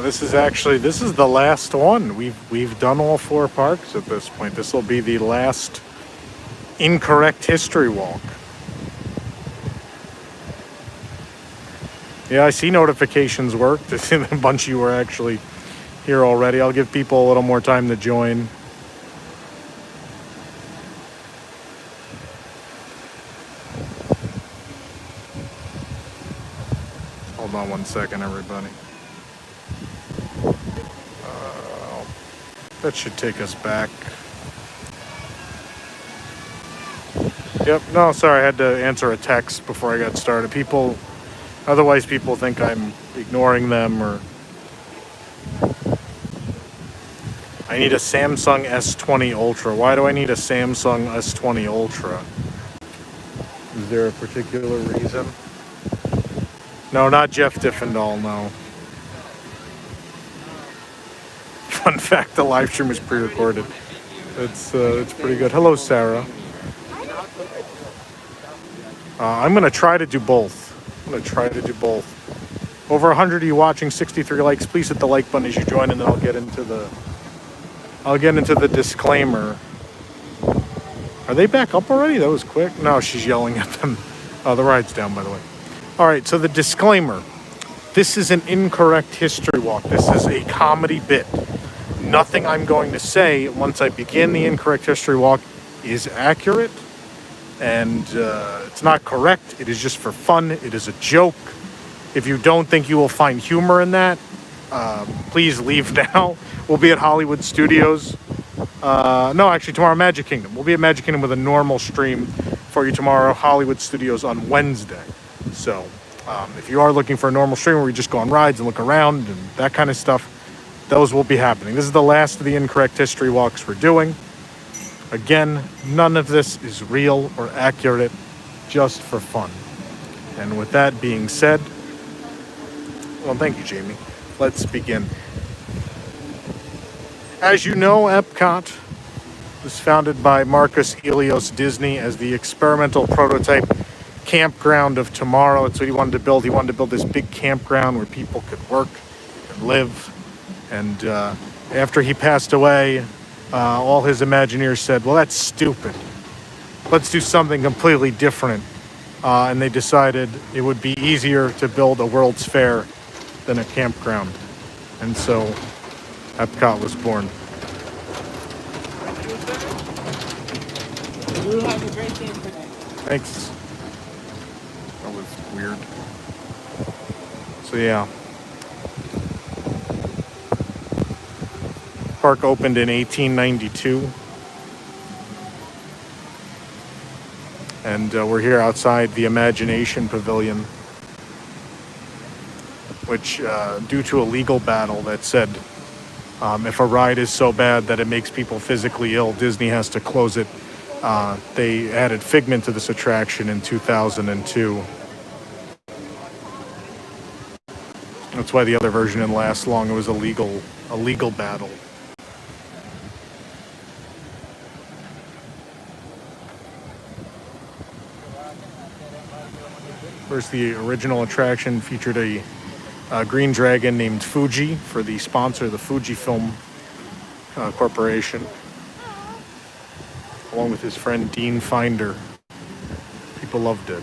This is the last one. We've done all 4 parks at this point. This will be the last incorrect history walk. Yeah, I see notifications worked. A bunch of you are actually here already. I'll give people a little more time to join. Hold on one second, everybody. That should take us back. Yep, no, sorry, I had to answer a text before I got started. Otherwise people think I'm ignoring them, or... I need a Samsung S20 Ultra. Why do I need a Samsung S20 Ultra? Is there a particular reason? No, not Jeff Diffendahl, no. Fun fact, the live stream is pre-recorded. It's pretty good. Hello, Sarah. I'm going to try to do both. Over 100 of you watching, 63 likes. Please hit the like button as you join, and then I'll get into the disclaimer. Are they back up already? That was quick. No, she's yelling at them. Oh, the ride's down, by the way. All right, so the disclaimer. This is an incorrect history walk. This is a comedy bit. Nothing I'm going to say once I begin the incorrect history walk is accurate, and it's not correct. It is just for fun. It is a joke. If you don't think you will find humor in that, please leave now. We'll be at Hollywood Studios. No, actually tomorrow, Magic Kingdom. We'll be at Magic Kingdom with a normal stream for you tomorrow. Hollywood Studios on Wednesday. So if you are looking for a normal stream where you just go on rides and look around and that kind of stuff, those will be happening. This is the last of the incorrect history walks we're doing. Again, none of this is real or accurate, just for fun. And with that being said, well, thank you, Jamie. Let's begin. As you know, Epcot was founded by Marcus Ilios Disney as the experimental prototype campground of tomorrow. That's what he wanted to build. He wanted to build this big campground where people could work and live. And after he passed away, all his Imagineers said, well, that's stupid. Let's do something completely different. And they decided it would be easier to build a World's Fair than a campground. And so Epcot was born. You have a great day today. Thanks. That was weird. So yeah. Park opened in 1892. And we're here outside the Imagination Pavilion, which, due to a legal battle that said if a ride is so bad that it makes people physically ill, Disney has to close it, they added Figment to this attraction in 2002. That's why the other version didn't last long. It was a legal battle. First, the original attraction featured a green dragon named Fuji for the sponsor, the Fujifilm Corporation, along with his friend Dean Finder. People loved it.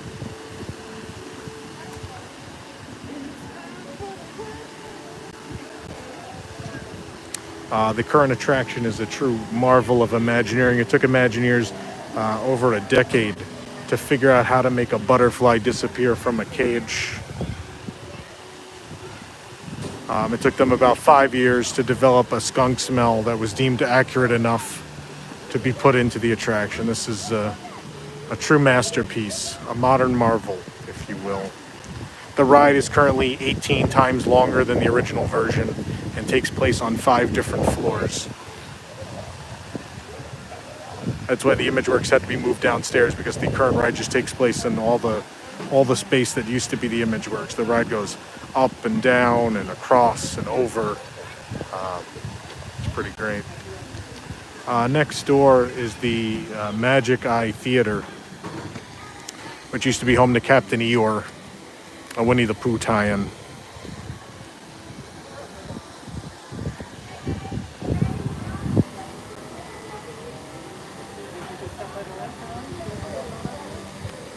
The current attraction is a true marvel of Imagineering. It took Imagineers over a decade to figure out how to make a butterfly disappear from a cage. It took them about 5 years to develop a skunk smell that was deemed accurate enough to be put into the attraction. This is a true masterpiece, a modern marvel, if you will. The ride is currently 18 times longer than the original version and takes place on 5 different floors. That's why the ImageWorks had to be moved downstairs, because the current ride just takes place in all the space that used to be the ImageWorks. The ride goes up and down and across and over. It's pretty great. Next door is the Magic Eye Theater, which used to be home to Captain Eeyore, a Winnie the Pooh tie-in.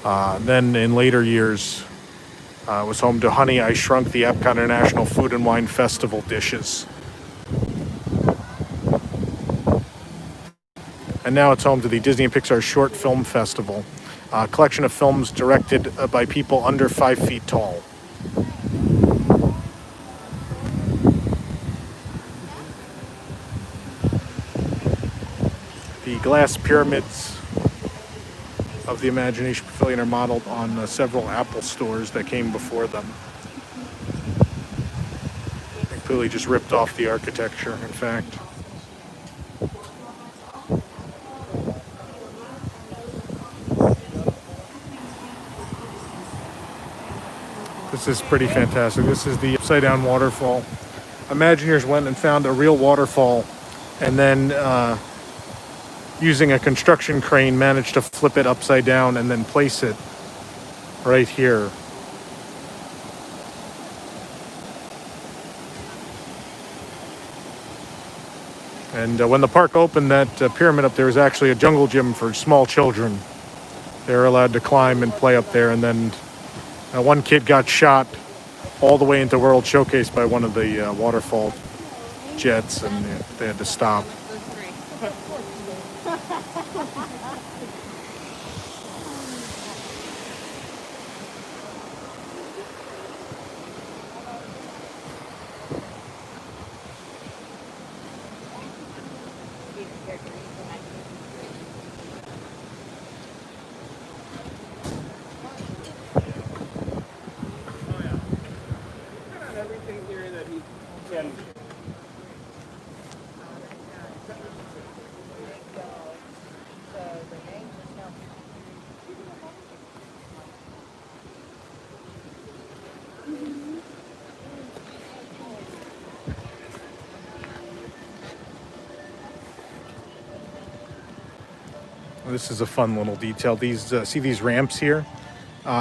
Then in later years, it was home to Honey, I Shrunk the Epcot International Food and Wine Festival dishes. And now it's home to the Disney and Pixar Short Film Festival, a collection of films directed by people under 5 feet tall. The glass pyramids of the Imagination Pavilion are modeled on several Apple stores that came before them. They clearly just ripped off the architecture, in fact. This is pretty fantastic. This is the upside down waterfall. Imagineers went and found a real waterfall and then using a construction crane managed to flip it upside down and then place it right here. And when the park opened, that pyramid up there was actually a jungle gym for small children. They were allowed to climb and play up there, and then one kid got shot all the way into World Showcase by one of the waterfall jets, and they had to stop. This is a fun little detail. These see these ramps here?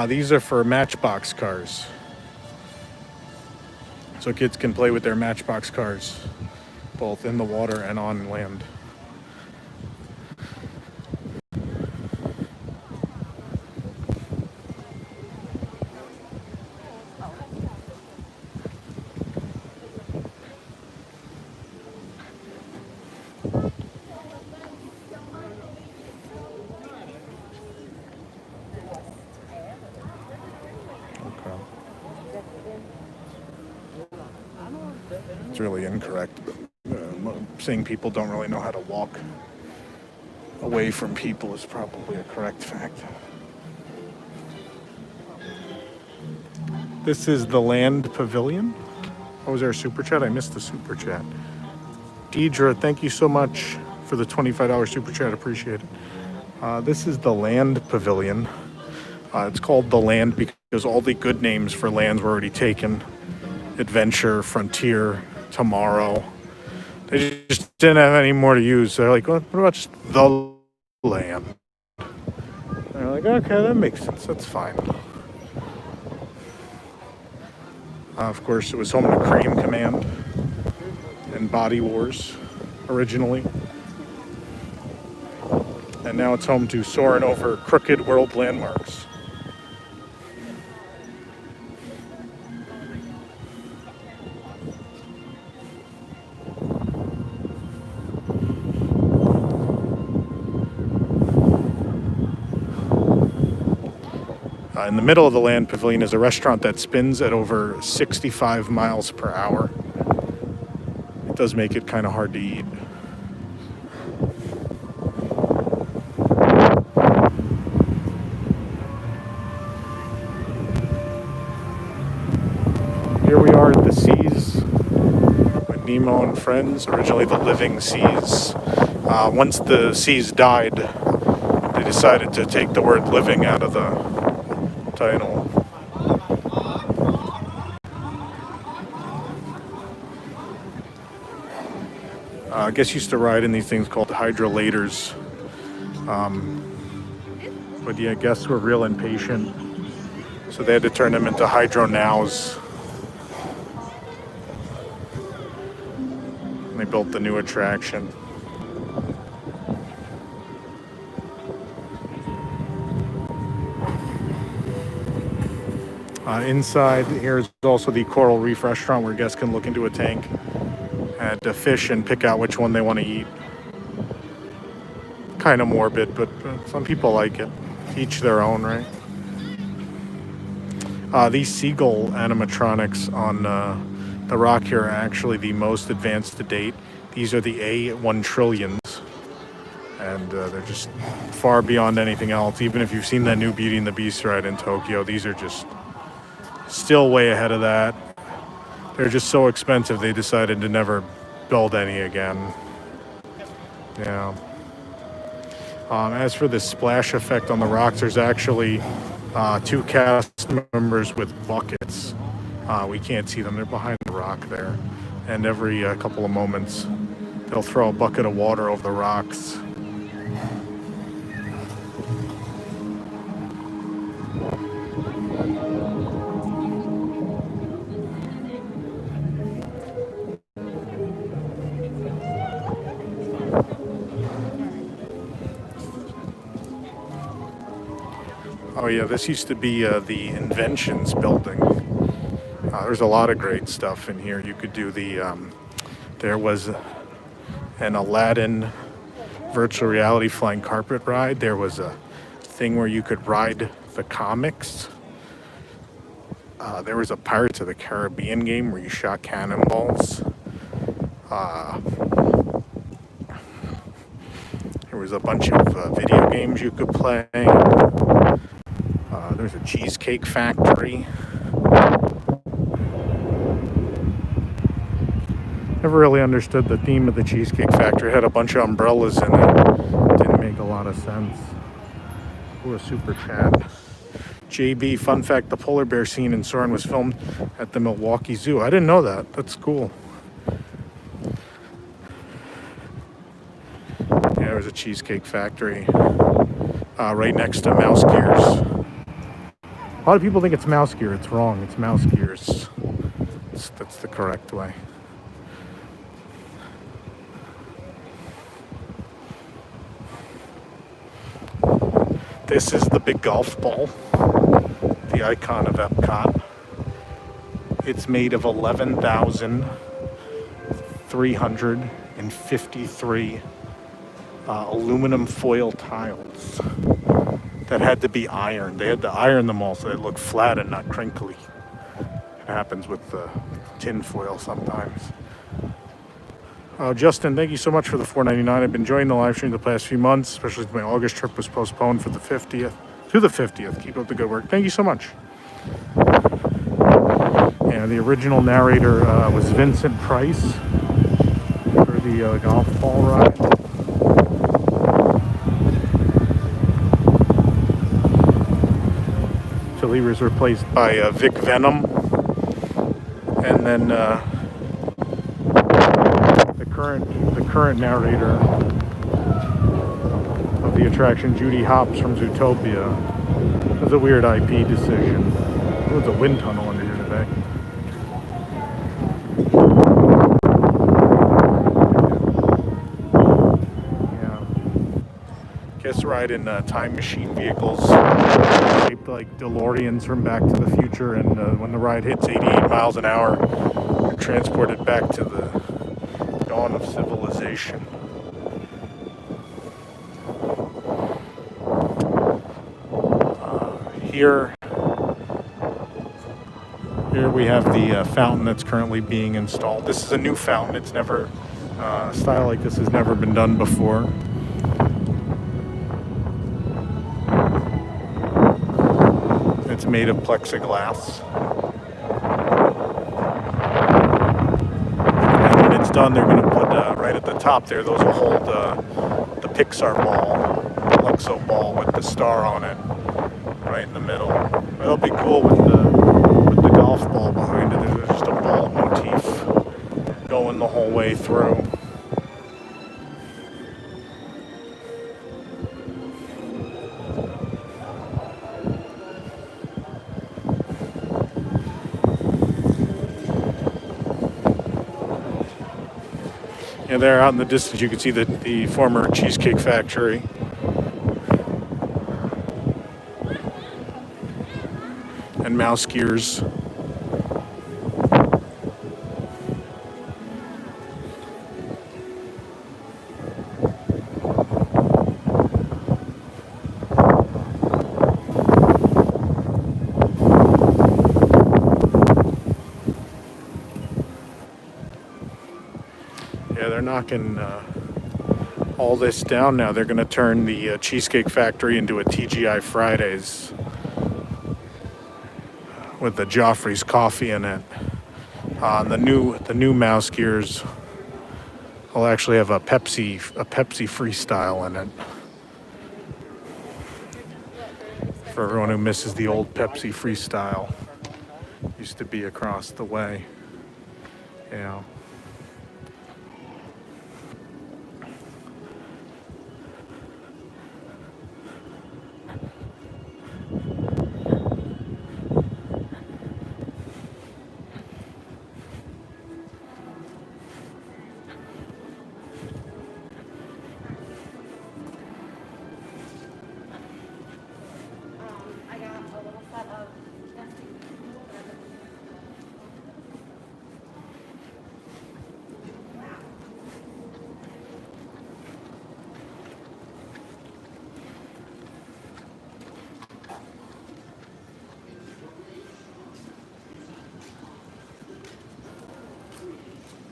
These are for Matchbox cars. So kids can play with their Matchbox cars, both in the water and on land. It's really incorrect. Saying people don't really know how to walk away from people is probably a correct fact. This is the Land Pavilion. Oh, was there a super chat? I missed the super chat. Deidre, thank you so much for the $25 super chat. Appreciate it. This is the Land Pavilion. It's called the Land because all the good names for lands were already taken. Adventure, Frontier, Tomorrow. They just didn't have any more to use. So they're like, what about just the Land? And they're like, okay, that makes sense. That's fine. Of course, it was home to Cream Command and Body Wars originally. And now it's home to Soarin' Over Crooked World Landmarks. In the middle of the Land Pavilion is a restaurant that spins at over 65 miles per hour. It does make it kind of hard to eat. Here we are at the Seas with Nemo and friends, originally the Living Seas. Once the Seas died, they decided to take the word living out of the title. I guess used to ride in these things called hydrolators. But yeah, guests were real impatient, so they had to turn them into hydro nows. And they built the new attraction. Inside here is also the Coral Reef restaurant where guests can look into a tank and fish and pick out which one they want to eat. Kind of morbid, but some people like it. Each their own, right? These seagull animatronics on the rock here are actually the most advanced to date. These are the A1 trillions, and they're just far beyond anything else. Even if you've seen that new Beauty and the Beast ride in Tokyo, these are just still way ahead of that. They're just so expensive they decided to never build any again. Yeah. As for the splash effect on the rocks, there's actually 2 cast members with buckets. We can't see them. They're behind the rock there. And every couple of moments, they'll throw a bucket of water over the rocks. Oh yeah, this used to be the Innoventions building. There's a lot of great stuff in here. You could do the, there was an Aladdin virtual reality flying carpet ride. There was a thing where you could ride the comics. There was a Pirates of the Caribbean game where you shot cannonballs. There was a bunch of video games you could play. There's a cheesecake factory. Never really understood the theme of the Cheesecake Factory. It had a bunch of umbrellas in it. Didn't make a lot of sense. Ooh, a super chat. JB, fun fact, the polar bear scene in Soarin' was filmed at the Milwaukee Zoo. I didn't know that. That's cool. Yeah, there's a Cheesecake Factory right next to Mouse Gears. A lot of people think it's Mouse Gear. It's wrong. It's Mouse Gears. That's the correct way. This is the big golf ball, the icon of Epcot. It's made of 11,353 aluminum foil tiles that had to be ironed. They had to iron them all so they look flat and not crinkly. It happens with the tin foil sometimes. Justin, thank you so much for the $4.99. I've been enjoying the live stream the past few months, especially as my August trip was postponed for the 50th. To the 50th. Keep up the good work. Thank you so much. Yeah, the original narrator was Vincent Price for the golf ball ride. Till he was replaced by Vic Venom. And then the current narrator of the attraction, Judy Hopps from Zootopia. It was a weird IP decision. There was a wind tunnel under here today. Yeah. Guess ride in time machine vehicles shaped like DeLoreans from Back to the Future, and when the ride hits 88 miles an hour, you're transported back to the dawn of civilization. Here we have the fountain that's currently being installed. This is a new fountain. It's never, a style like this has never been done before. It's made of plexiglass. And when it's done, they're going to put right at the top there, those will hold the Pixar ball, the Luxo ball with the star on it, right in the middle. It'll be cool with the golf ball behind it. There's just a ball motif going the whole way through. And there out in the distance you can see the former Cheesecake Factory. And and mouse gears. Yeah, they're knocking all this down now. They're going to turn the Cheesecake Factory into a TGI Fridays with the Joffrey's coffee in it. The new mouse gears will actually have a Pepsi Freestyle in it. For everyone who misses the old Pepsi Freestyle, used to be across the way. Yeah.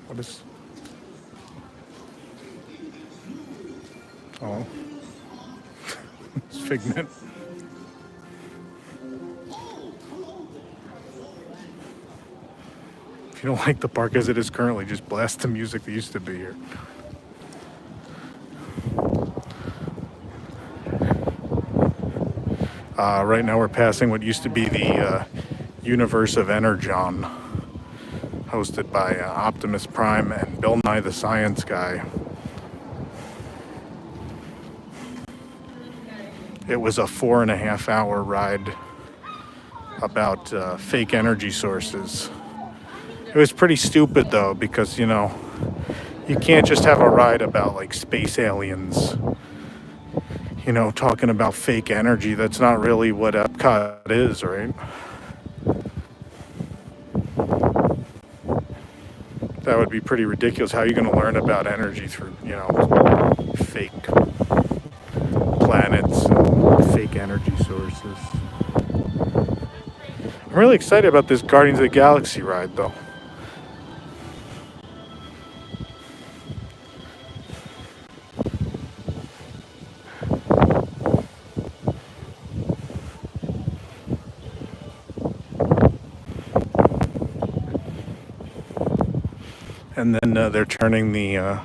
What is... Oh. It's Figment. If you don't like the park as it is currently, just blast the music that used to be here. Right now we're passing what used to be the Universe of Energon, hosted by Optimus Prime and Bill Nye the Science Guy. It was a 4.5-hour ride about fake energy sources. It was pretty stupid though, because you know, you can't just have a ride about like space aliens, you know, talking about fake energy. That's not really what Epcot is, right? That would be pretty ridiculous. How are you going to learn about energy through, you know, fake planets and fake energy sources? I'm really excited about this Guardians of the Galaxy ride, though. And then they're turning the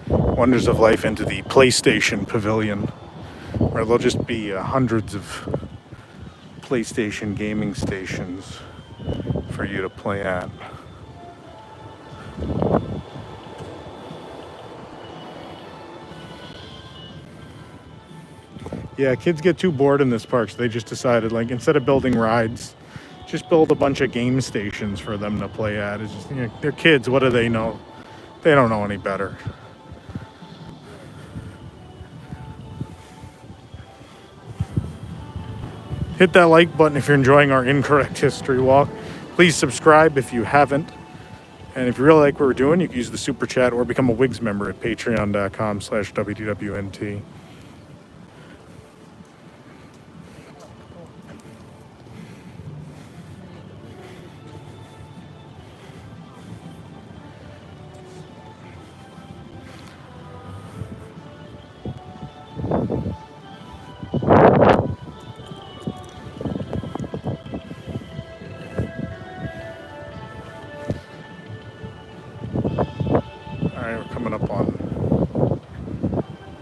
Wonders of Life into the PlayStation Pavilion, where there'll just be hundreds of PlayStation gaming stations for you to play at. Yeah, kids get too bored in this park, so they just decided, like, instead of building rides, just build a bunch of game stations for them to play at. It's just, you know, they're kids. What do they know? They don't know any better. Hit that like button if you're enjoying our incorrect history walk. Please subscribe if you haven't. And if you really like what we're doing, you can use the super chat or become a WIGS member at patreon.com/WDWNT.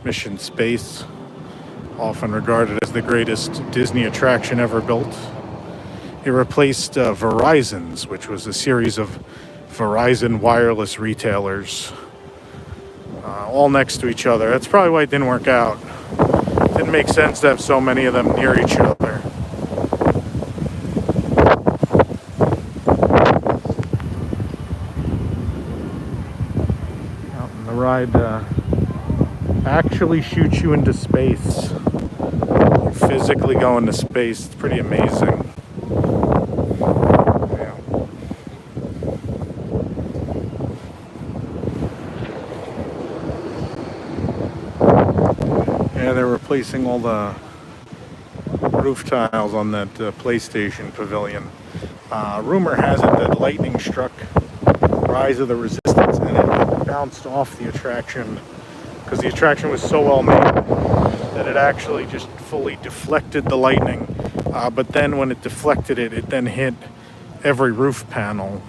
Mission Space, often regarded as the greatest Disney attraction ever built. It replaced Verizon's, which was a series of Verizon wireless retailers, all next to each other. That's probably why it didn't work out. It didn't make sense to have so many of them near each other. And the ride actually shoots you into space. You physically go into space. It's pretty amazing. Yeah, they're replacing all the roof tiles on that PlayStation pavilion. Rumor has it that lightning struck Rise of the Resistance and it bounced off the attraction because the attraction was so well made that it actually just fully deflected the lightning. But then when it deflected it, it then hit every roof panel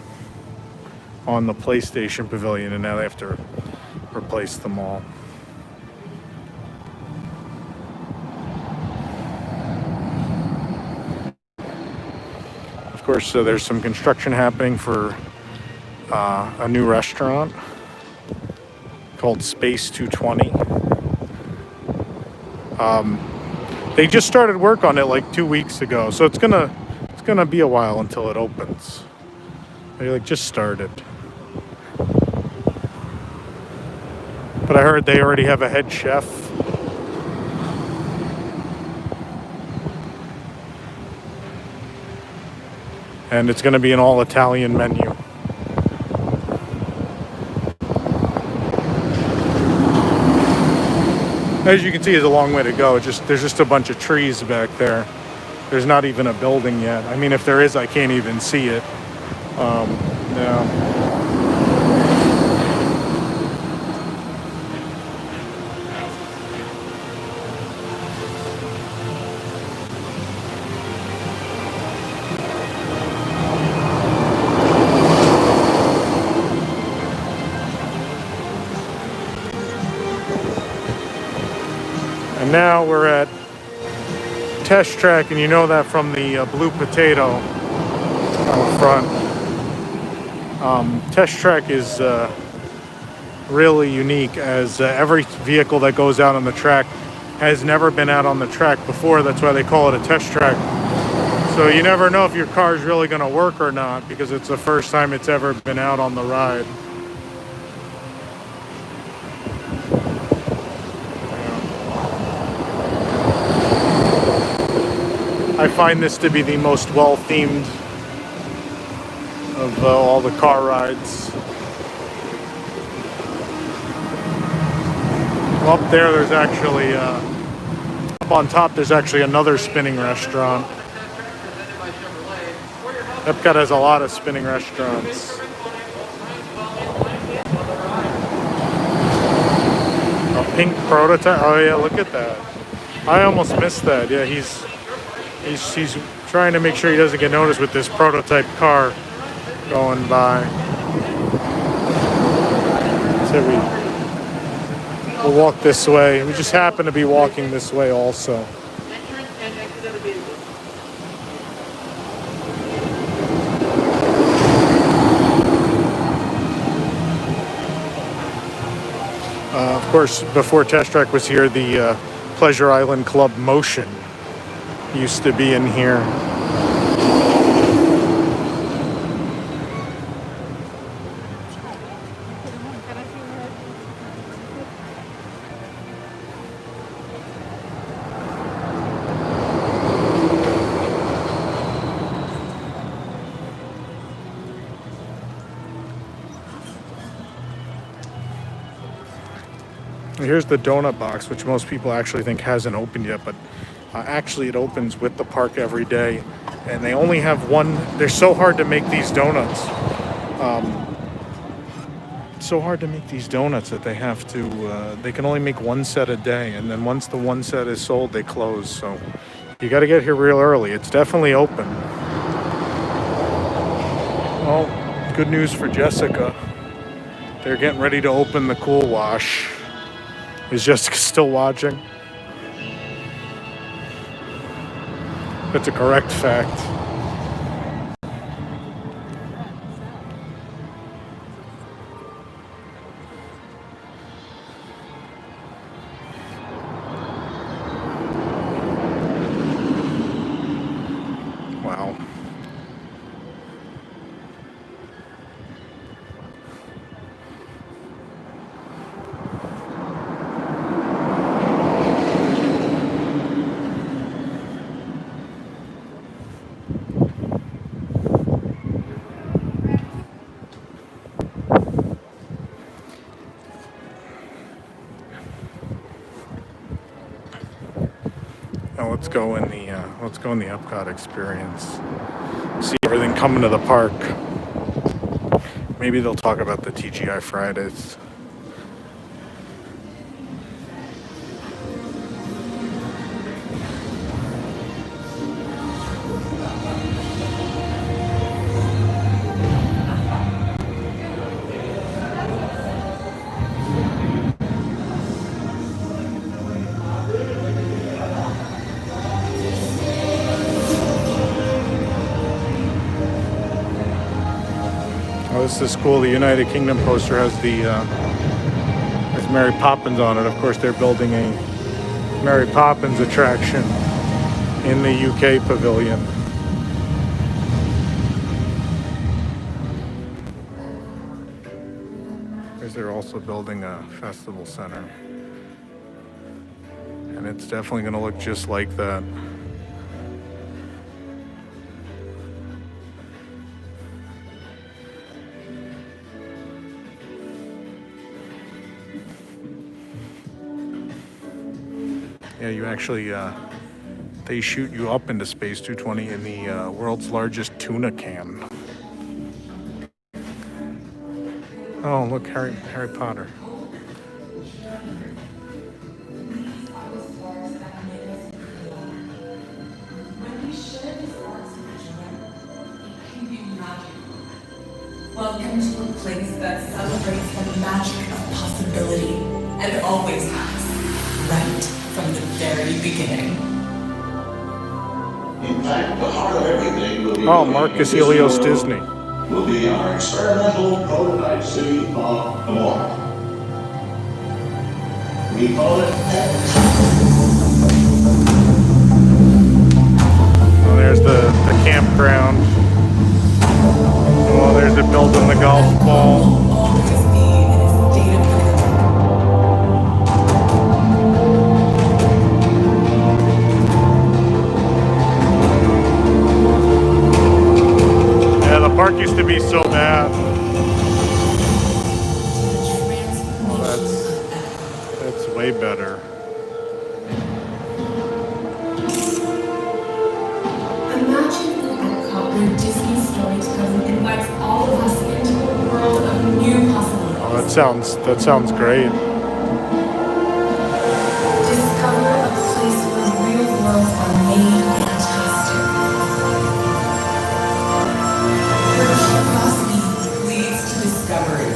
on the PlayStation pavilion, and now they have to replace them all. Of course, there's some construction happening for a new restaurant called Space 220. They just started work on it like 2 weeks ago, so it's gonna be a while until it opens. They like just started. But I heard they already have a head chef. And it's going to be an all-Italian menu. As you can see, it's a long way to go. There's just a bunch of trees back there. There's not even a building yet. I mean, if there is, I can't even see it. Yeah. And now we're at Test Track, and you know that from the blue potato out front. Test Track is really unique, as every vehicle that goes out on the track has never been out on the track before. That's why they call it a test track. So you never know if your car is really going to work or not, because it's the first time it's ever been out on the ride. I find this to be the most well-themed of all the car rides. Well, up there, there's actually, up on top, there's actually another spinning restaurant. Epcot has a lot of spinning restaurants. A pink prototype. Oh yeah, look at that. I almost missed that. Yeah, he's trying to make sure he doesn't get noticed with this prototype car going by. So we'll walk this way. We just happen to be walking this way also. Of course, before Test Track was here, the Pleasure Island Club Motion used to be in here. Here's the donut box, which most people actually think hasn't opened yet, but actually it opens with the park every day, and they only have one. They're so hard to make these donuts. So hard to make these donuts that they have to, they can only make one set a day, and then once the one set is sold, they close. So you got to get here real early. It's definitely open. Well, good news for Jessica. They're getting ready to open the Cool Wash. Is Jessica still watching? That's a correct fact. Wow. Now let's go in the Epcot experience. See everything coming to the park. Maybe they'll talk about the TGI Fridays. Oh, this is cool. The United Kingdom poster has has Mary Poppins on it. Of course, they're building a Mary Poppins attraction in the UK pavilion. Because they're also building a festival center. And it's definitely going to look just like that. Yeah, you actually, they shoot you up into Space 220 in the world's largest tuna can. Oh, look, Harry Potter. Welcome to a place that celebrates the magic of possibility and always has, right from the very beginning. In fact, the heart of everything will be... Oh, Marcus Helios Disney. ...will be our experimental prototype city of Morocco. We call it Epcot. Oh, there's the campground. Oh, there's it building the golf ball. Yeah, the park used to be so bad. Oh, that's way better. Imagine an Epcot where Disney's storytelling invites all of us into a world of new possibilities. Oh, that sounds great. Discover a place where real worlds are made fantastic. Where curiosity leads to discovery.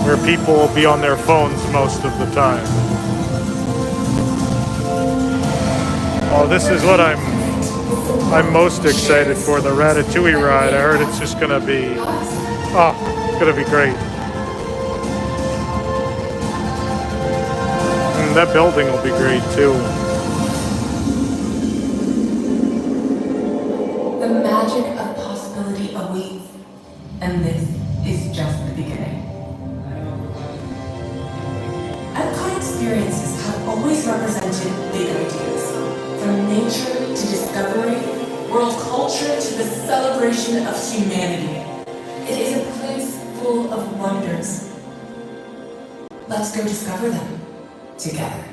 Where people will be on their phones most of the time. Oh, this is what I'm most excited for, the Ratatouille ride. I heard it's just gonna be, it's gonna be great. And that building will be great too. The magic of possibility awaits, and this is just the beginning. Epcot experiences have always represented big ideas. From nature to discovery, world culture to the celebration of humanity. It is a place full of wonders. Let's go discover them together.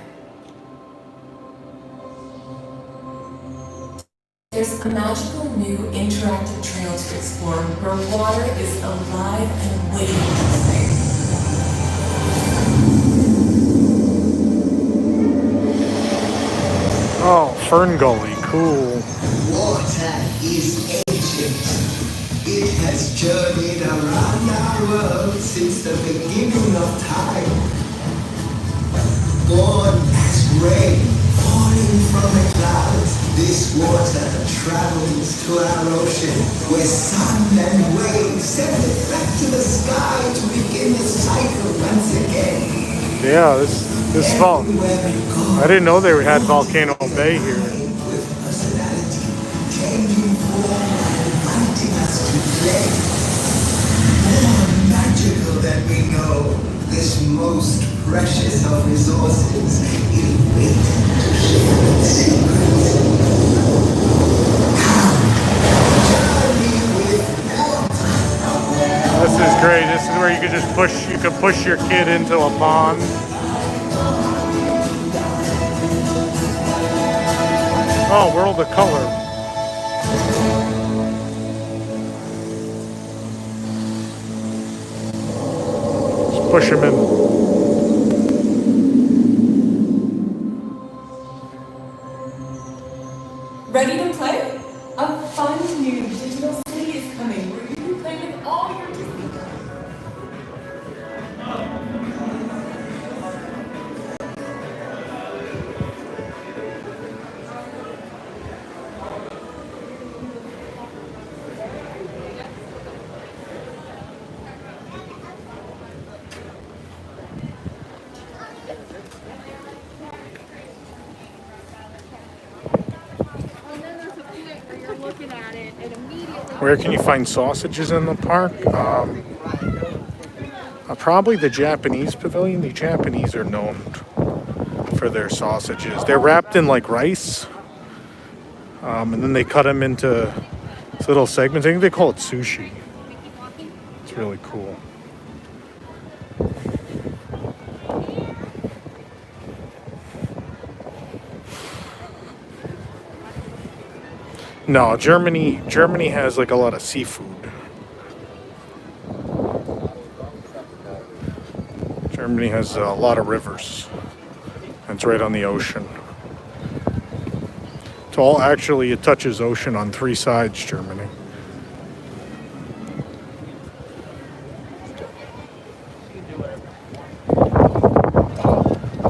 There's a magical new interactive trail to explore where water is alive and waiting to sing. Oh, Fern Gully, cool. Water is ancient. It has journeyed around our world since the beginning of time. Born as rain, falling from the clouds, this water travels to our ocean, where sun and waves send it back to the sky to begin the cycle once again. Yeah, this fall. I didn't know they had Volcano Bay here. With personality, changing form, inviting us to play. More magical than we know, this most precious of resources is waiting to share its secrets. Journey with water. This is great. This is where you could just push your kid into a pond. Oh, World of Color. Just push him in. Ready to play? A fun new digital city is coming where you can play with all your Disney friends. Where can you find sausages in the park? Probably the Japanese pavilion. The Japanese are known for their sausages. They're wrapped in like rice, and then they cut them into little segments. I think they call it sushi. It's really cool. No, Germany has like a lot of seafood. Germany has a lot of rivers. It's right on the ocean. It's all actually, it touches ocean on 3 sides, Germany.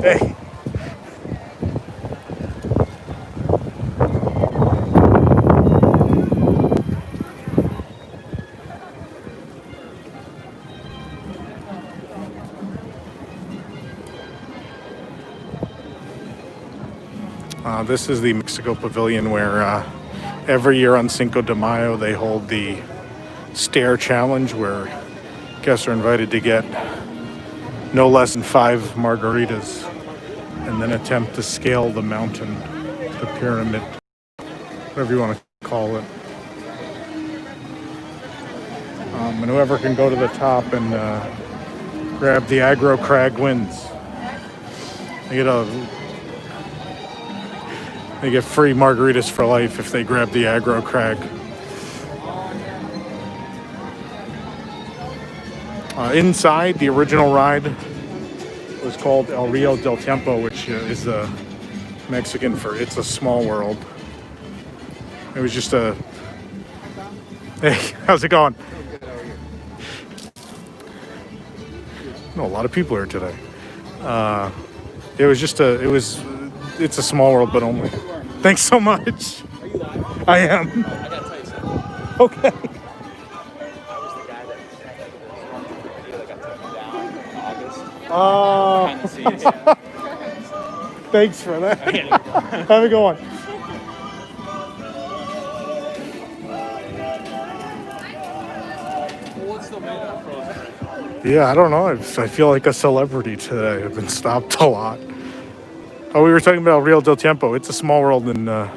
Hey. This is the Mexico Pavilion where every year on Cinco de Mayo they hold the stair challenge where guests are invited to get no less than 5 margaritas and then attempt to scale the mountain, the pyramid, whatever you want to call it. And whoever can go to the top and grab the aggro crag wins. They get free margaritas for life if they grab the aggro crag. Inside, the original ride was called El Rio del Tiempo, which is the Mexican for "It's a Small World." It was just a... Hey, how's it going? No, a lot of people here today. It was just it's a small world, but only. Thanks so much. Are you live? I am. I gotta tell you something. Okay. I was the guy that got taken down in August. Oh. Behind the scenes. Yeah. Thanks for that. Have a good one. What's the man frozen? Yeah, I don't know. I feel like a celebrity today. I've been stopped a lot. Oh, we were talking about Rio del Tiempo. It's a small world yeah,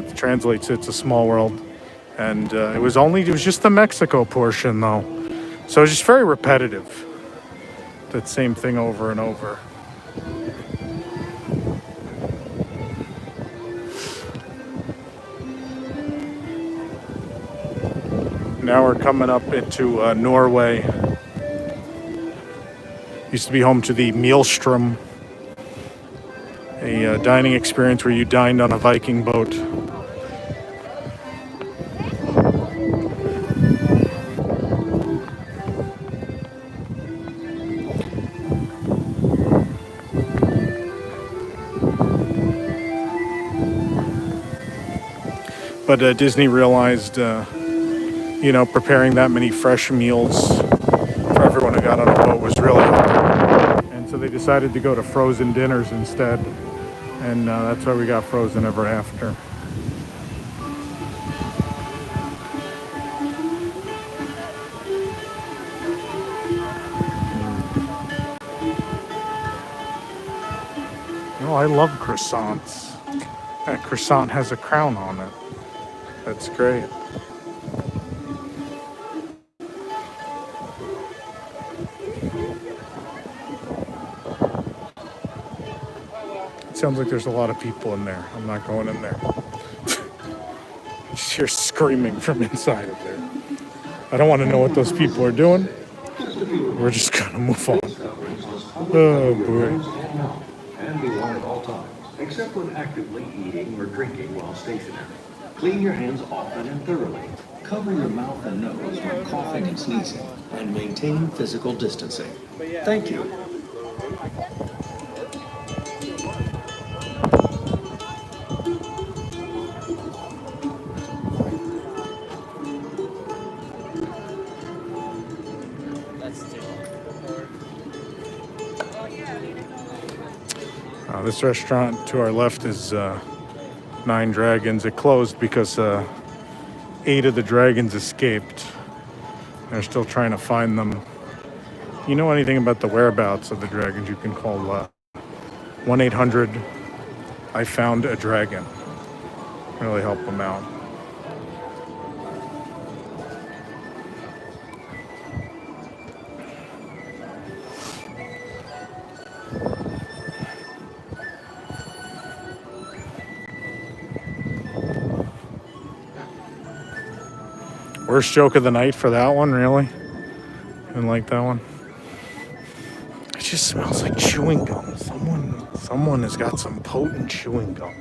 it translates "It's a Small World." And it was just the Mexico portion though. So it was just very repetitive. That same thing over and over. Now we're coming up into Norway. Used to be home to the Maelstrom, a dining experience where you dined on a Viking boat. But Disney realized, preparing that many fresh meals for everyone who got on a boat was really hard. And so they decided to go to frozen dinners instead. And that's why we got Frozen Ever After. Oh, I love croissants. That croissant has a crown on it. That's great. sounds like there's a lot of people in there. I'm not going in there. Just hear screaming from inside of there. I don't want to know what those people are doing. We're just gonna move on. Oh boy. And be worn at all times, except when actively eating or drinking while stationary. Clean your hands often and thoroughly. Cover your mouth and nose when coughing and sneezing, and maintain physical distancing. Thank you. This restaurant to our left is Nine Dragons. It closed because 8 of the dragons escaped. They're still trying to find them. You know anything about the whereabouts of the dragons, you can call 1-800 I found a dragon. Really help them out. Worst joke of the night for that one, really? Didn't like that one. It just smells like chewing gum. Someone has got some potent chewing gum.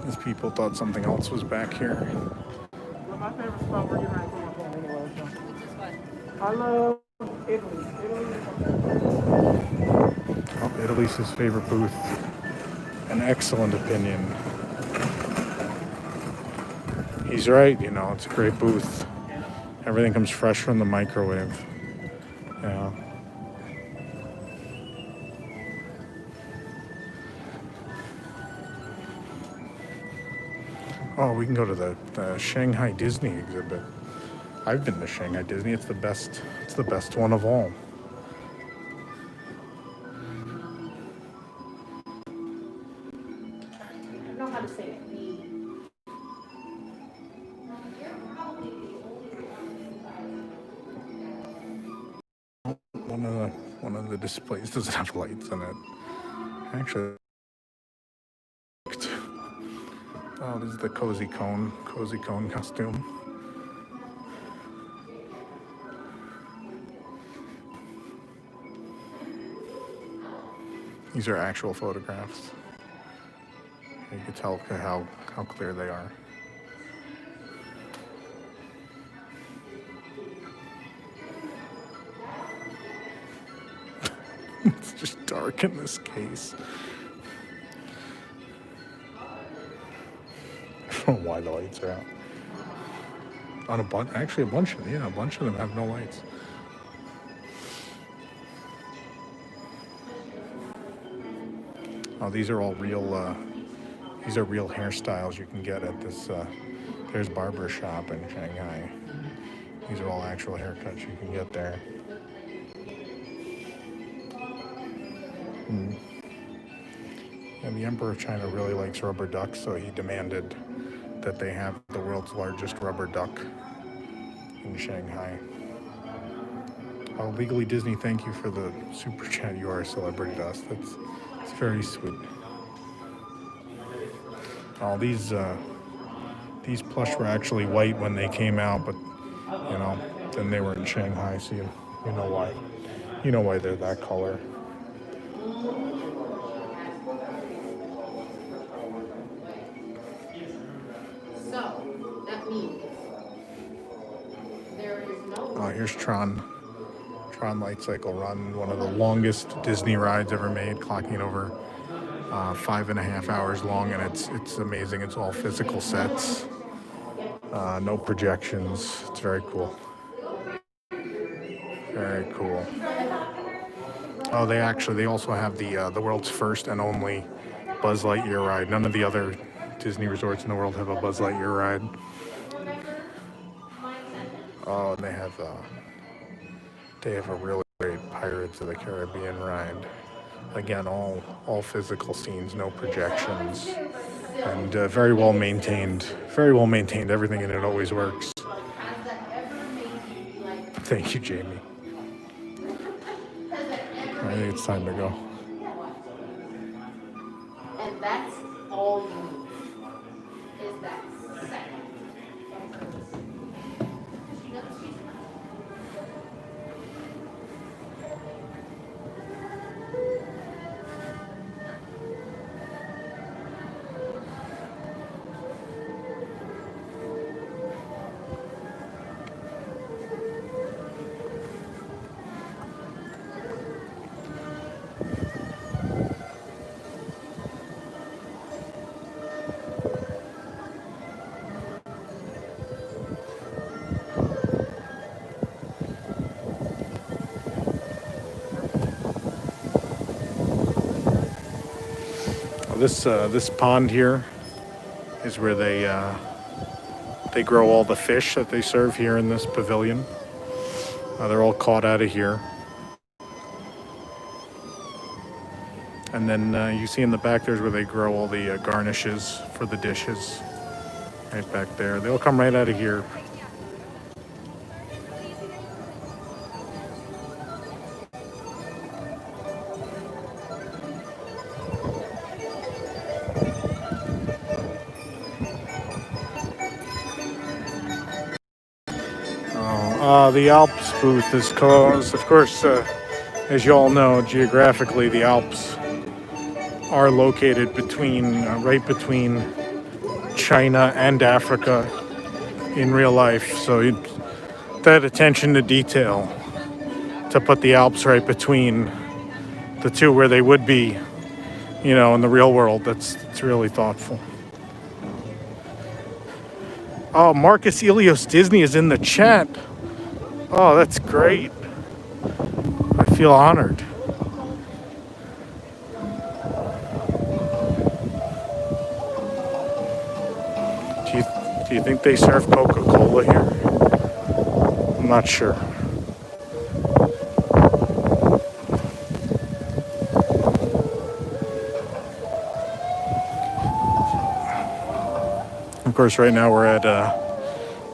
These people thought something else was back here. My favorite spot where you might put my phone anyway. So. I love Italy. Oh, Italy's his favorite booth. An excellent opinion. He's right, you know, it's a great booth. Everything comes fresh from the microwave. Yeah. Oh, we can go to the Shanghai Disney exhibit. I've been to Shanghai Disney. It's the best one of all. I don't know how to say it. One of the displays doesn't have lights in it. Actually, oh, this is the cozy cone costume. These are actual photographs. You can tell how clear they are. It's just dark in this case. I don't know why the lights are out. On a bunch of them have no lights. Oh, these are all real. These are real hairstyles you can get at this. There's barber shop in Shanghai. These are all actual haircuts you can get there. And the Emperor of China really likes rubber ducks, so he demanded that they have the world's largest rubber duck in Shanghai. Oh, Legally Disney, thank you for the super chat. You are a celebrity to us. It's very sweet. Oh, these plush were actually white when they came out, but you know, then they were in Shanghai, so you know why. You know why they're that color. So, that means there is no... Oh, here's Tron Light Cycle Run, one of the longest Disney rides ever made, clocking over 5.5 hours long, and it's amazing. It's all physical sets, no projections. It's very cool. Very cool. Oh, they also have the world's first and only Buzz Lightyear ride. None of the other Disney resorts in the world have a Buzz Lightyear ride. Oh, and they have a really great Pirates of the Caribbean ride. Again, all physical scenes, no projections, and very well maintained. Very well maintained. Everything in it always works. Thank you, Jamie. I think it's time to go. this pond here is where they grow all the fish that they serve here in this pavilion. They're all caught out of here. And then you see in the back there's where they grow all the garnishes for the dishes. Right back there. They all come right out of here. The Alps booth is closed. Of course, as you all know, geographically, the Alps are located between, right between China and Africa in real life. So that attention to detail to put the Alps right between the two where they would be, you know, in the real world, it's really thoughtful. Oh, Marcus Ilios Disney is in the chat. Oh, that's great. I feel honored. Do you think they serve Coca-Cola here? I'm not sure. Of course, right now we're at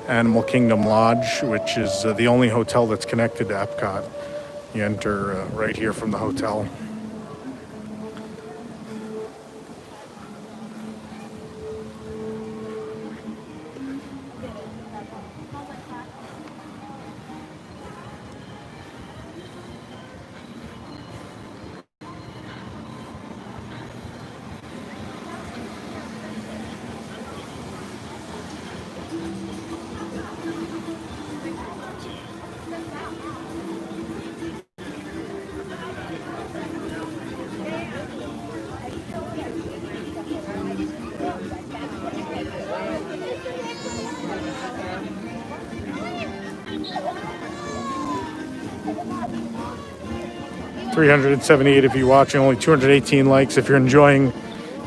Animal Kingdom Lodge, which is the only hotel that's connected to Epcot. You enter right here from the hotel. $378 if you're watching, only 218 likes. If you're enjoying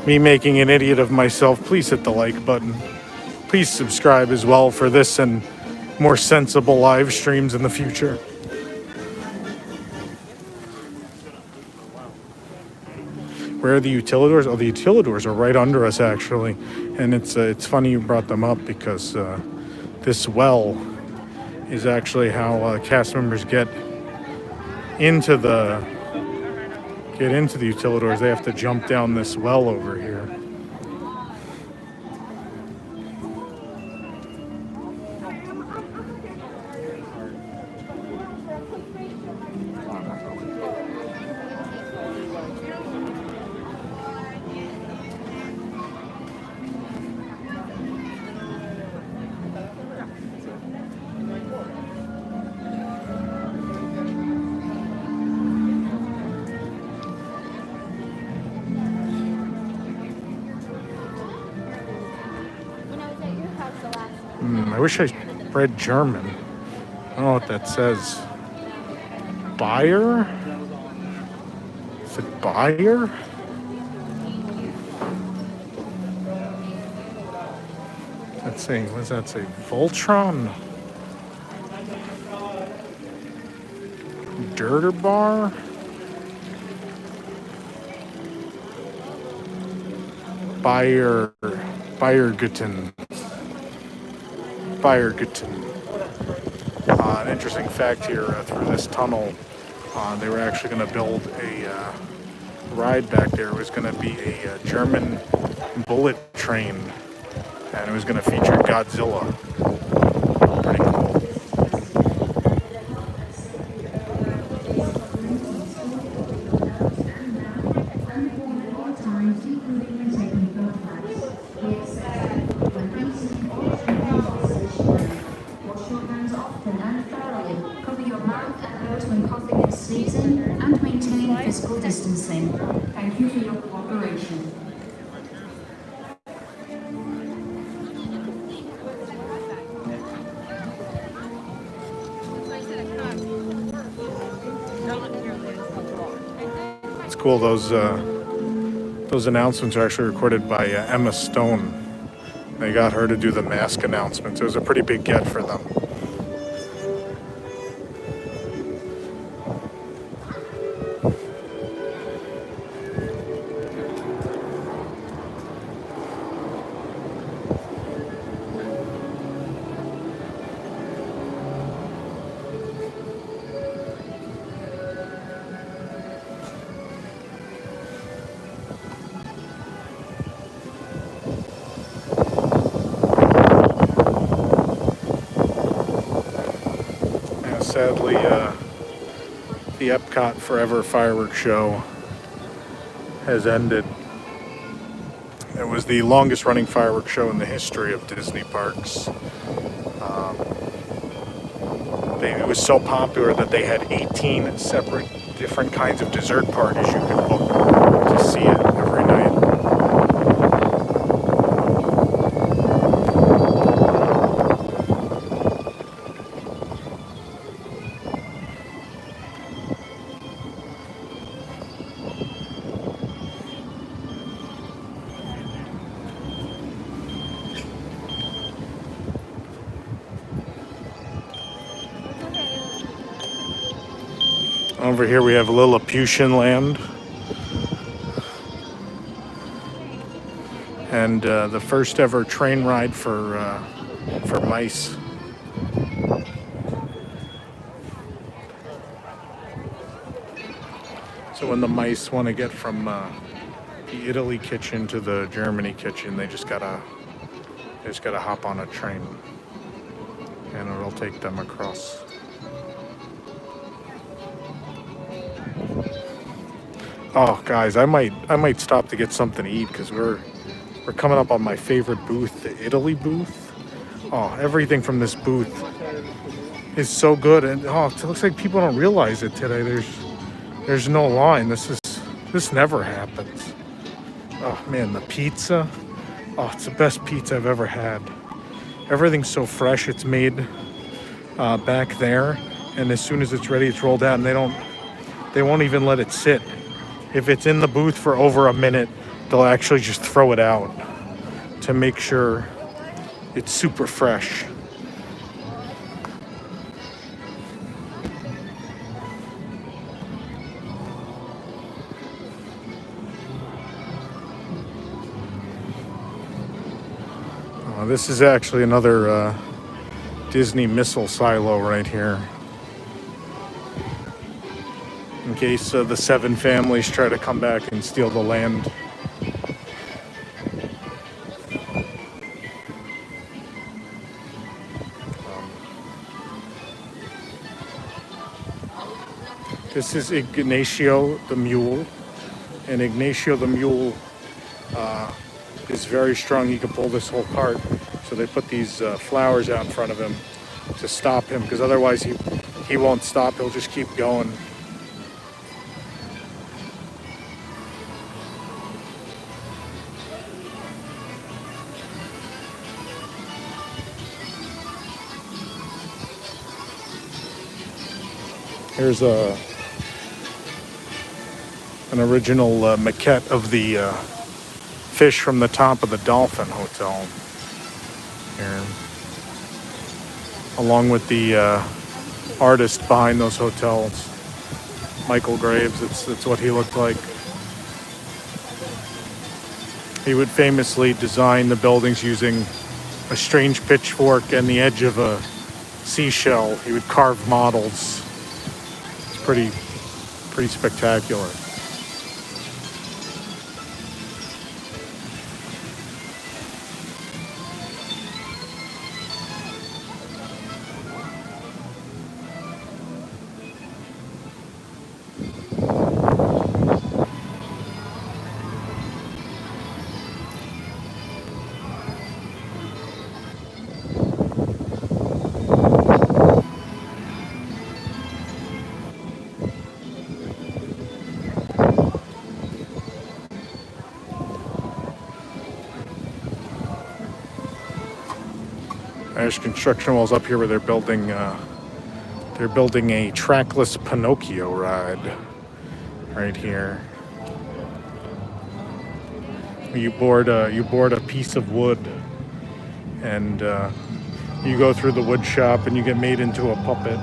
me making an idiot of myself, please hit the like button. Please subscribe as well for this and more sensible live streams in the future. Where are the utilidors? Oh, the utilidors are right under us, actually. And it's funny you brought them up because this well is actually how cast members get into the utilidors. They have to jump down this well over here. I wish I read German. I don't know what that says. Bayer? Is it Bayer? Let's see, what does that say? Voltron? Dirterbar? Bayerguten. An interesting fact here, through this tunnel, they were actually going to build a ride back there. It was going to be a German bullet train, and it was going to feature Godzilla. Pretty cool. Thank you for your cooperation. It's cool, those Those announcements are actually recorded by Emma Stone. They got her to do the mask announcements. It was a pretty big get for them. Sadly, the Epcot Forever fireworks show has ended. It was the longest running fireworks show in the history of Disney parks. It was so popular that they had 18 separate different kinds of dessert parties you could book to see it every night. Over here we have Lilliputian Land. And the first ever train ride for mice. So when the mice want to get from the Italy kitchen to the Germany kitchen, they just gotta hop on a train, and it'll take them across. Oh, guys, I might stop to get something to eat because we're coming up on my favorite booth, the Italy booth. Oh, everything from this booth is so good, and oh, it looks like people don't realize it today. There's no line. This never happens. Oh man, the pizza. Oh, it's the best pizza I've ever had. Everything's so fresh. It's made back there, and as soon as it's ready, it's rolled out, and they won't even let it sit. If it's in the booth for over a minute, they'll actually just throw it out to make sure it's super fresh. This is actually another Disney missile silo right here. In case the 7 families try to come back and steal the land. This is Ignacio the Mule. And Ignacio the Mule is very strong. He can pull this whole cart. So they put these flowers out in front of him to stop him, because otherwise he won't stop. He'll just keep going. Here's an original maquette of the fish from the top of the Dolphin Hotel here, along with the artist behind those hotels, Michael Graves. That's what he looked like. He would famously design the buildings using a strange pitchfork and the edge of a seashell. He would carve models. It's pretty spectacular. There's construction walls up here where they're building a trackless Pinocchio ride right here. You board a piece of wood, and you go through the wood shop, and you get made into a puppet.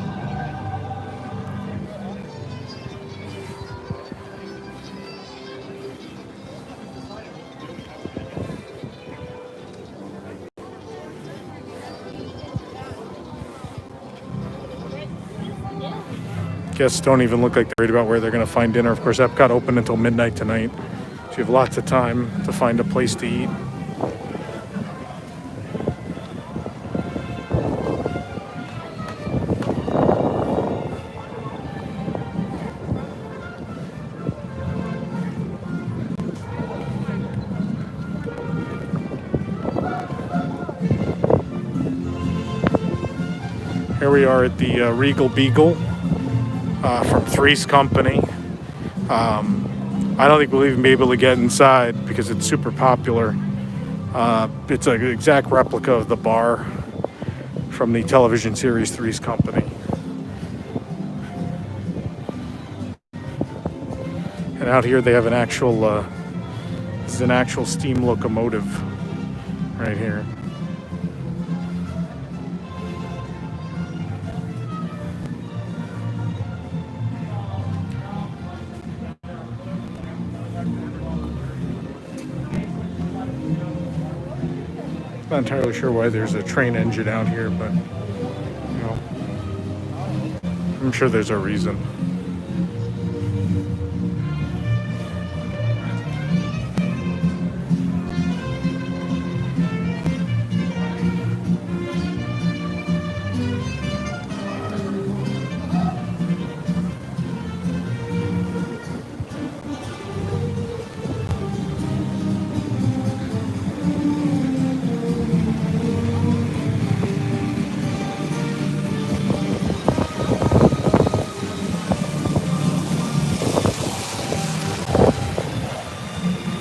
Guests don't even look like they're worried about where they're going to find dinner. Of course, Epcot open until midnight tonight, so you have lots of time to find a place to eat. Here we are at the Regal Beagle from Three's Company. I don't think we'll even be able to get inside because it's super popular. It's an exact replica of the bar from the television series Three's Company. And out here they have an actual, this is an actual steam locomotive right here. Not entirely sure why there's a train engine out here, but you know, I'm sure there's a reason.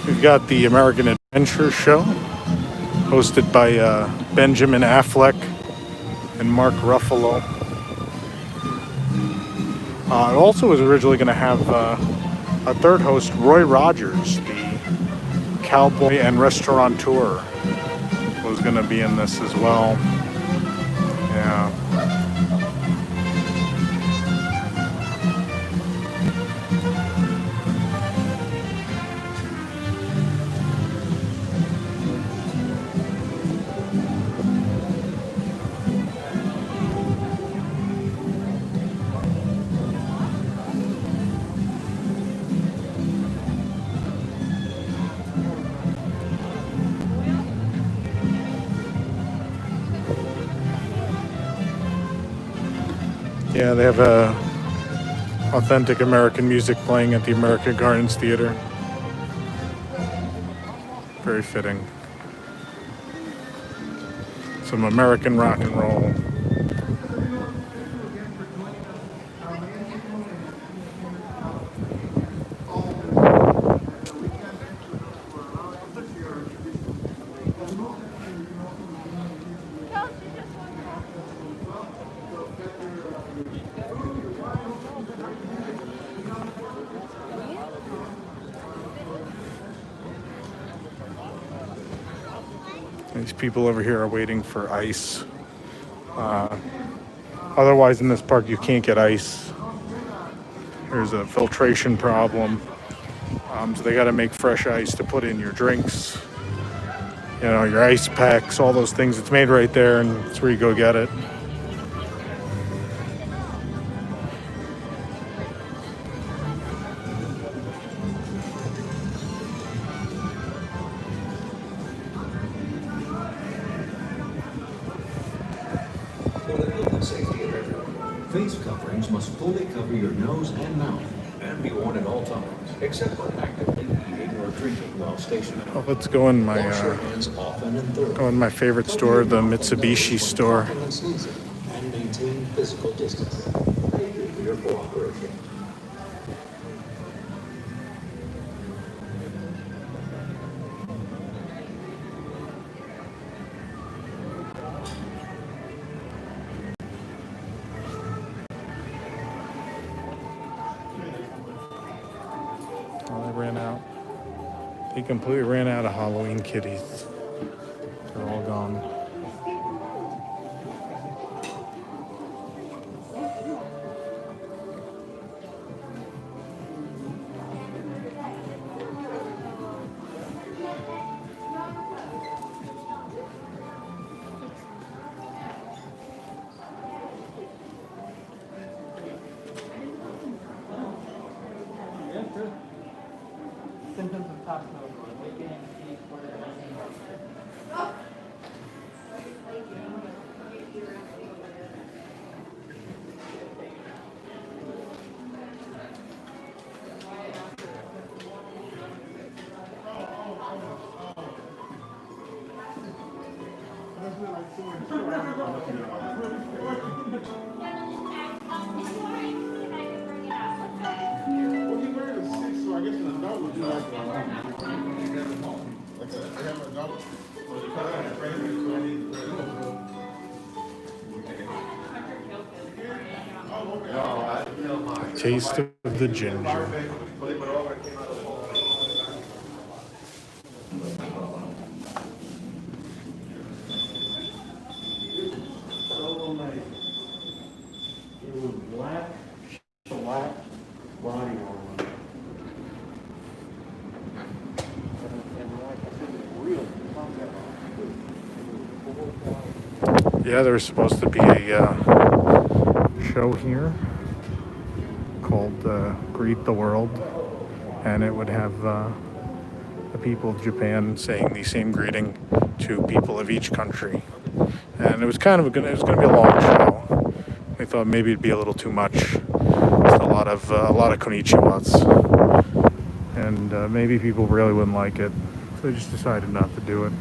We've got the American Adventure Show, hosted by Benjamin Affleck and Mark Ruffalo. It also was originally going to have a third host, Roy Rogers, the cowboy and restaurateur, was going to be in this as well. Yeah. Yeah, they have authentic American music playing at the American Gardens Theater. Very fitting. Some American rock and roll. These people over here are waiting for ice. Otherwise in this park you can't get ice. There's a filtration problem. So they got to make fresh ice to put in your drinks. You know, your ice packs, all those things. It's made right there and it's where you go get it. Safety of everyone. Face coverings must fully cover your nose and mouth and be worn at all times, except when actively eating or drinking while stationary. Oh, let's go in my favorite store, the Mitsubishi store. And maintain physical distancing. Thank you for your cooperation. Oh, they ran out. They completely ran out of Halloween kitties. They're all gone. Symptoms of toxicity, awakening, fatigue, Taste of the ginger. It was black, shellac body armor. And like I said, it's real combat armor. Yeah, there was supposed to be a show here called Greet the World, and it would have the people of Japan saying the same greeting to people of each country. And it was kind of it was going to be a long show. I thought maybe it'd be a little too much. Just a lot of konnichiwas, and maybe people really wouldn't like it, so they just decided not to do it.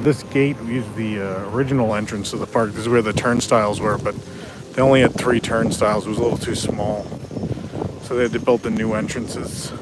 This gate is the original entrance to the park. This is where the turnstiles were, but they only had 3 turnstiles. It was a little too small, so they had to build the new entrances.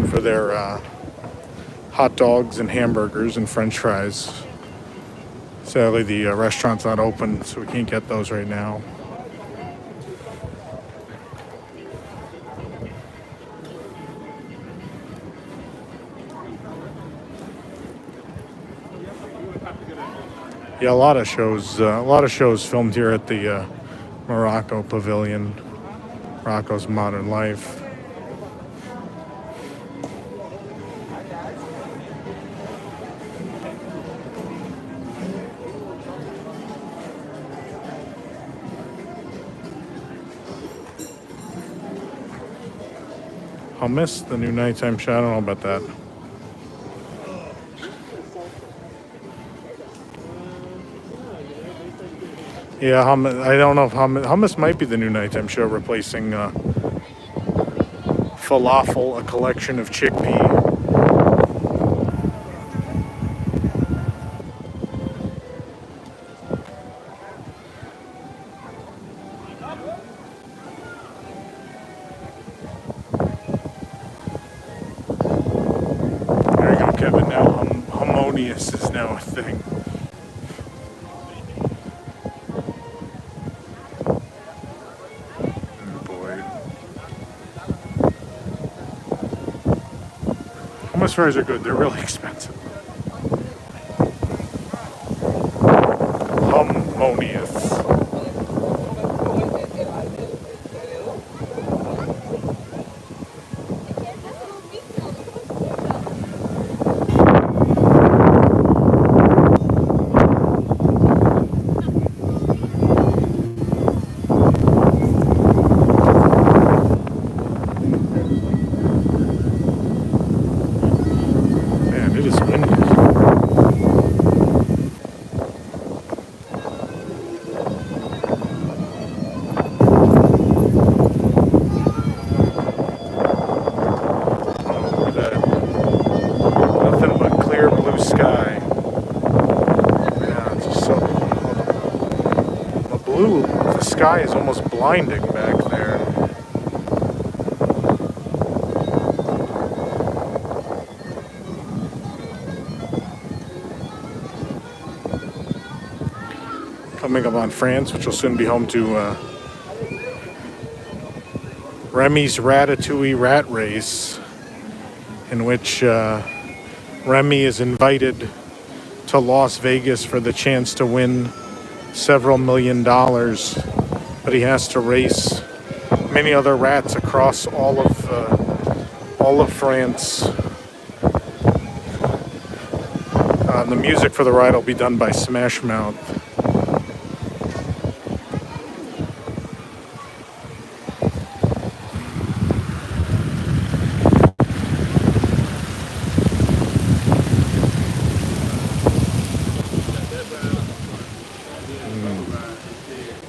For their hot dogs and hamburgers and french fries. Sadly, the restaurant's not open, so we can't get those right now. Yeah, a lot of shows filmed here at the Morocco pavilion, Morocco's Modern Life. I'll miss the new nighttime show. I don't know about that. Yeah, I don't know if hummus might be the new nighttime show, replacing falafel, a collection of chickpea. Those fries are good. They're really expensive. Harmonious. Man, it is windy. Nothing but clear blue sky. Yeah, it's just so the blue, the sky is almost blinding back there. Coming up on France, which will soon be home to Remy's Ratatouille Rat Race, in which Remy is invited to Las Vegas for the chance to win several $1 million, but he has to race many other rats across all of France. The music for the ride will be done by Smash Mouth.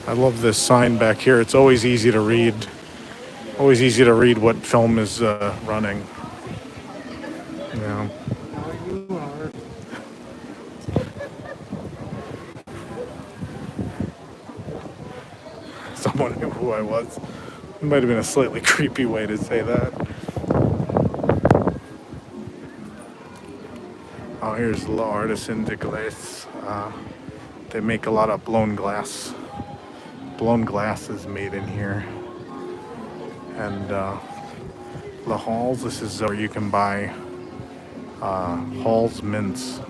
I love this sign back here. It's always easy to read. Always easy to read what film is running. Yeah. Someone knew who I was. It might have been a slightly creepy way to say that. Oh, here's L'Artisan de Glace. They make a lot of blown glass. Blown glass is made in here. And La Halls, this is where you can buy Hall's mints.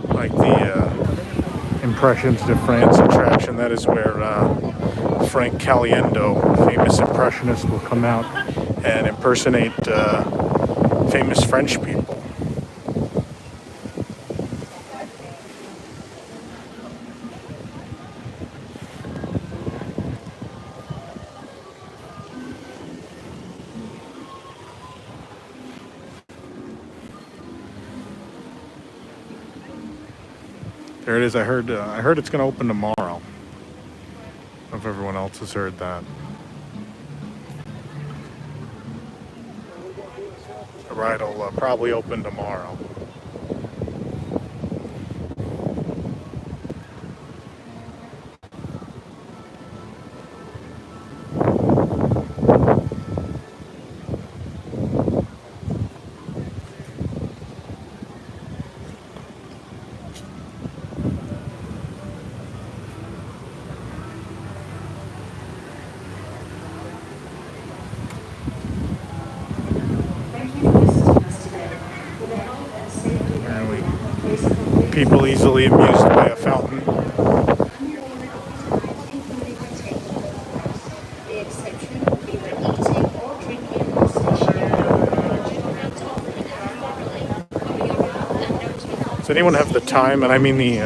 Like the Impressions de France attraction, that is where Frank Caliendo, famous impressionist, will come out and impersonate famous French people. There it is. I heard it's going to open tomorrow. I don't know if everyone else has heard that. The ride will probably open tomorrow. People easily amused by a fountain. Does anyone have the time? And I mean the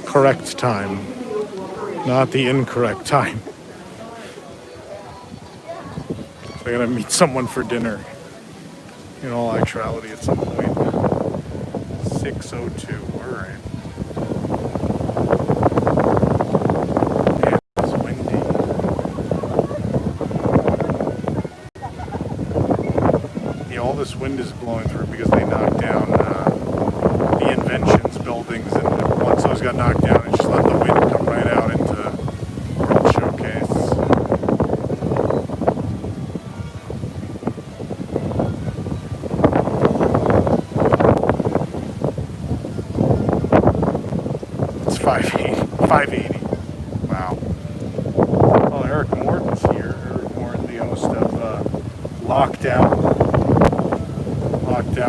correct time, not the incorrect time. So I'm gonna meet someone for dinner. In all actuality, at some point. 6:02. All right. Yeah, it's windy. Yeah, all this wind is blowing through because they knocked down the Innoventions buildings, and once those got knocked down, it just let the wind come right out into World Showcase. 580. Wow. Oh, Eric Morton's here. Eric Morton, the host of Lockdown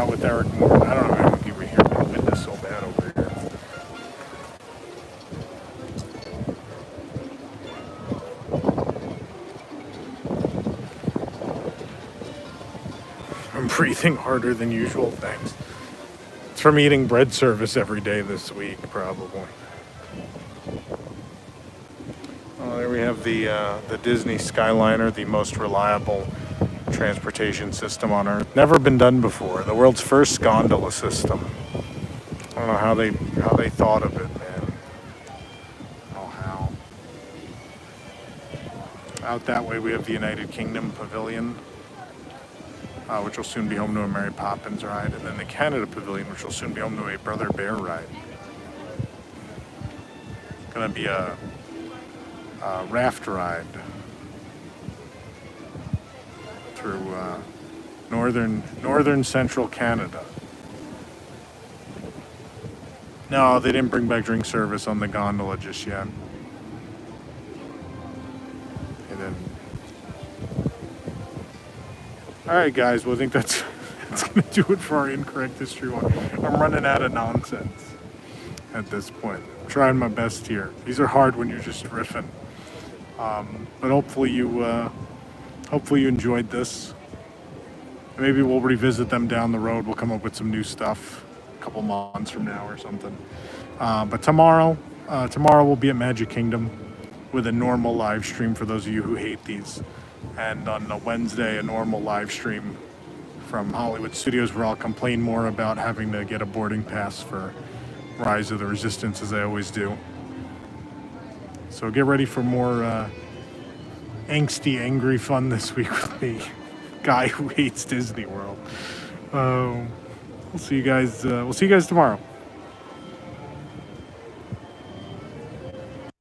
with Eric Morton. I don't know if you were here, but the wind is so bad over here. I'm breathing harder than usual, thanks. It's from eating bread service every day this week, probably. Oh, there we have the Disney Skyliner, the most reliable transportation system on Earth. Never been done before. The world's first gondola system. I don't know how they thought of it, man. Oh, how. Out that way we have the United Kingdom Pavilion, which will soon be home to a Mary Poppins ride, and then the Canada Pavilion, which will soon be home to a Brother Bear ride. Gonna be a raft ride through northern central Canada. No, they didn't bring back drink service on the gondola just yet. They didn't. All right, guys. Well, I think that's gonna do it for our incorrect history one. I'm running out of nonsense at this point. I'm trying my best here. These are hard when you're just riffing. But hopefully you enjoyed this. Maybe we'll revisit them down the road. We'll come up with some new stuff a couple months from now or something. But tomorrow we'll be at Magic Kingdom with a normal live stream for those of you who hate these. And on a Wednesday, a normal live stream from Hollywood Studios where I'll complain more about having to get a boarding pass for Rise of the Resistance, as I always do. So get ready for more angsty, angry fun this week with me, guy who hates Disney World. We'll see you guys tomorrow.